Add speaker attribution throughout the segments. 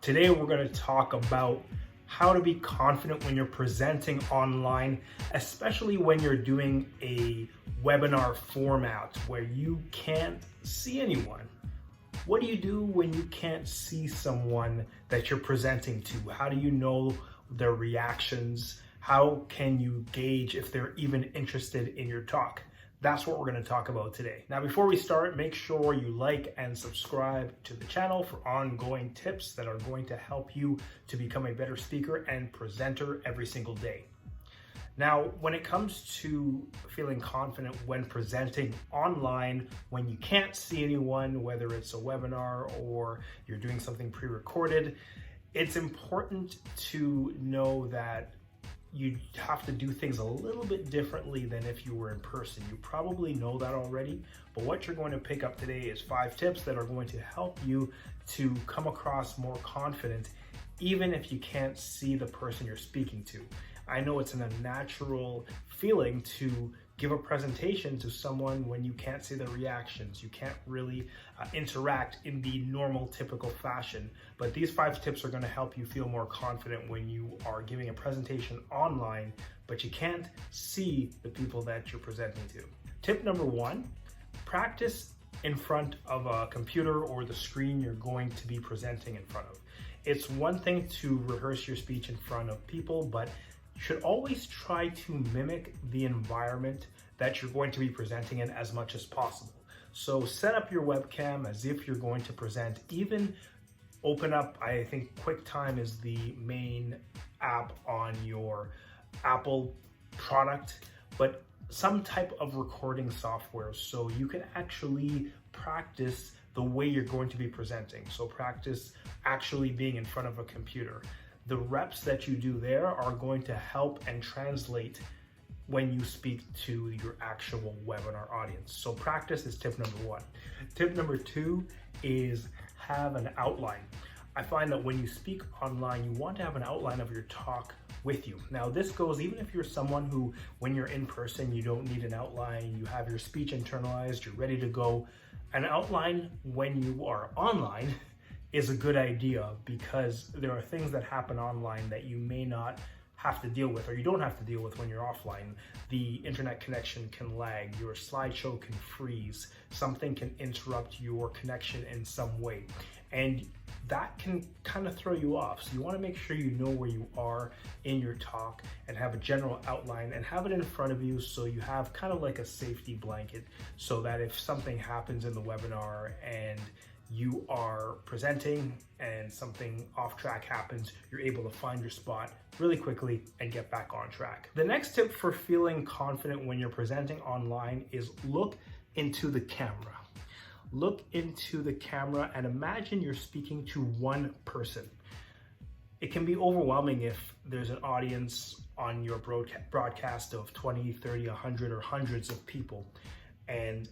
Speaker 1: Today we're going to talk about how to be confident when you're presenting online, especially when you're doing a webinar format where you can't see anyone. What do you do when you can't see someone that you're presenting to? How do you know their reactions? How can you gauge if they're even interested in your talk? That's what we're going to talk about today. Now, before we start, make sure you like and subscribe to the channel for ongoing tips that are going to help you to become a better speaker and presenter every single day. Now, when it comes to feeling confident when presenting online, when you can't see anyone, whether it's a webinar or you're doing something pre-recorded, it's important to know that you have to do things a little bit differently than if you were in person. You probably know that already, but what you're going to pick up today is 5 tips that are going to help you to come across more confident, even if you can't see the person you're speaking to. I know it's an unnatural feeling to give a presentation to someone when you can't see their reactions. You can't really interact in the normal, typical fashion. But these 5 tips are going to help you feel more confident when you are giving a presentation online, but you can't see the people that you're presenting to. Tip number 1, practice in front of a computer or the screen you're going to be presenting in front of. It's one thing to rehearse your speech in front of people, but you should always try to mimic the environment that you're going to be presenting in as much as possible. So set up your webcam as if you're going to present. Even open up, I think QuickTime is the main app on your Apple product, but some type of recording software so you can actually practice the way you're going to be presenting. So practice actually being in front of a computer. The reps that you do there are going to help and translate when you speak to your actual webinar audience. So practice is tip number 1. Tip number 2 is have an outline. I find that when you speak online, you want to have an outline of your talk with you. Now, this goes even if you're someone who, when you're in person, you don't need an outline, you have your speech internalized, you're ready to go. An outline when you are online is a good idea because there are things that happen online that you may not have to deal with, or you don't have to deal with when you're offline. The internet connection can lag, your slideshow can freeze, something can interrupt your connection in some way, and that can kind of throw you off. So you want to make sure you know where you are in your talk and have a general outline and have it in front of you so you have kind of like a safety blanket so that if something happens in the webinar and you are presenting and something off track happens, you're able to find your spot really quickly and get back on track. The next tip for feeling confident when you're presenting online is look into the camera. Look into the camera and imagine you're speaking to one person. It can be overwhelming if there's an audience on your broadcast of 20, 30, 100, or hundreds of people, and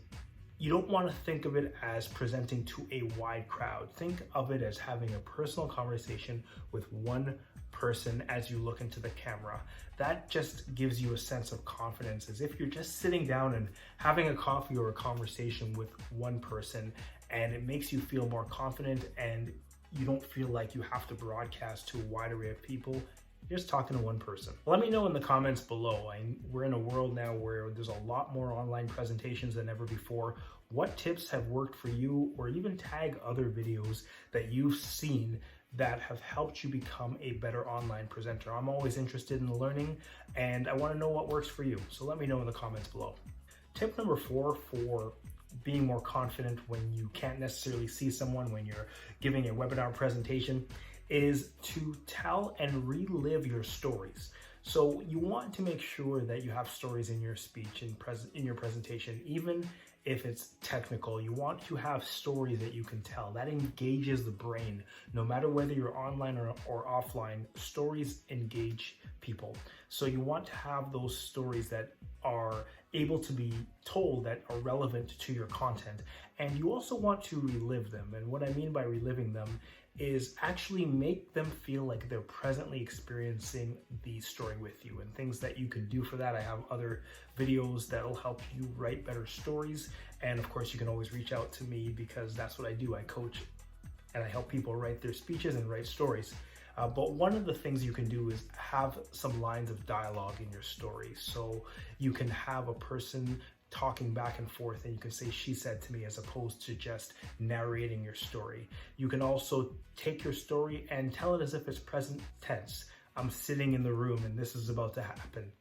Speaker 1: you don't want to think of it as presenting to a wide crowd. Think of it as having a personal conversation with one person as you look into the camera. That just gives you a sense of confidence, as if you're just sitting down and having a coffee or a conversation with one person, and it makes you feel more confident and you don't feel like you have to broadcast to a wide array of people. You're just talking to one person. Let me know in the comments below. We're in a world now where there's a lot more online presentations than ever before. What tips have worked for you, or even tag other videos that you've seen that have helped you become a better online presenter. I'm always interested in learning and I want to know what works for you. So let me know in the comments below. Tip number 4 for being more confident when you can't necessarily see someone when you're giving a webinar presentation is to tell and relive your stories. So you want to make sure that you have stories in your speech and in your presentation, even if it's technical. You want to have stories that you can tell. That engages the brain. No matter whether you're online or offline, stories engage people. So you want to have those stories that are able to be told, that are relevant to your content. And you also want to relive them. And what I mean by reliving them is actually make them feel like they're presently experiencing the story with you, and things that you can do for that. I have other videos that'll help you write better stories. And of course, you can always reach out to me because that's what I do. I coach and I help people write their speeches and write stories. But one of the things you can do is have some lines of dialogue in your story. So you can have a person talking back and forth, and you can say, "She said to me," as opposed to just narrating your story. You can also take your story and tell it as if it's present tense. I'm sitting in the room and this is about to happen.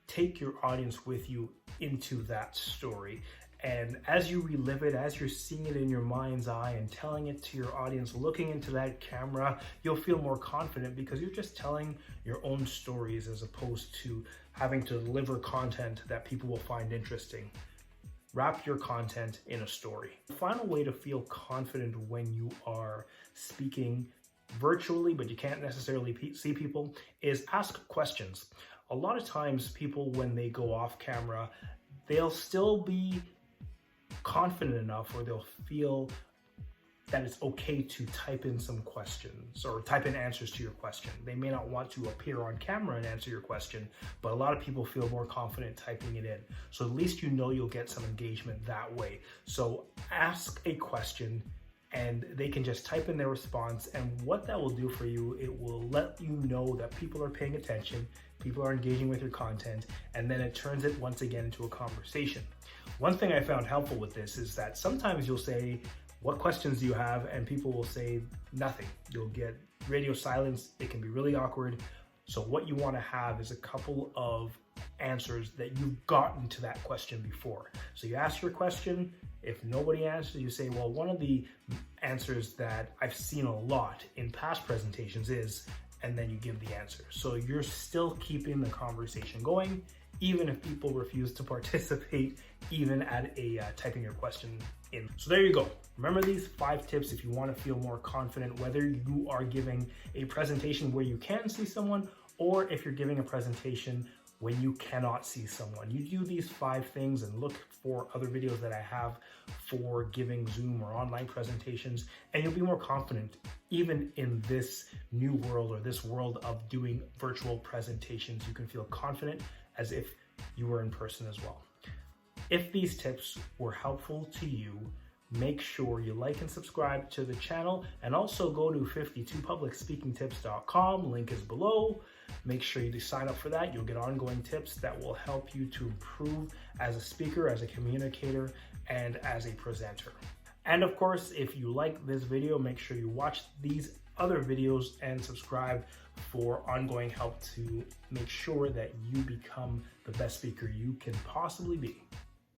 Speaker 1: Take your audience with you into that story. And as you relive it, as you're seeing it in your mind's eye and telling it to your audience, looking into that camera, you'll feel more confident because you're just telling your own stories as opposed to having to deliver content that people will find interesting. Wrap your content in a story. The final way to feel confident when you are speaking virtually, but you can't necessarily see people, is ask questions. A lot of times people, when they go off camera, they'll still be confident enough, or they'll feel that it's okay to type in some questions or type in answers to your question. They may not want to appear on camera and answer your question, but a lot of people feel more confident typing it in. So at least you know you'll get some engagement that way. So ask a question and they can just type in their response, and what that will do for you, it will let you know that people are paying attention, people are engaging with your content, and then it turns it once again into a conversation. One thing I found helpful with this is that sometimes you'll say, "What questions do you have?" and people will say nothing. You'll get radio silence. It can be really awkward. So what you want to have is a couple of answers that you've gotten to that question before. So you ask your question. If nobody answers, you say, "Well, one of the answers that I've seen a lot in past presentations is," and then you give the answer. So you're still keeping the conversation going, even if people refuse to participate, even at a typing your question in. So there you go. Remember these 5 tips if you want to feel more confident, whether you are giving a presentation where you can see someone, or if you're giving a presentation when you cannot see someone. You do these 5 things and look for other videos that I have for giving Zoom or online presentations, and you'll be more confident even in this new world, or this world of doing virtual presentations. You can feel confident as if you were in person as well. If these tips were helpful to you, make sure you like and subscribe to the channel, and also go to 52publicspeakingtips.com. Link is below. Make sure you sign up for that. You'll get ongoing tips that will help you to improve as a speaker, as a communicator, and as a presenter. And of course, if you like this video, make sure you watch these other videos and subscribe for ongoing help to make sure that you become the best speaker you can possibly be.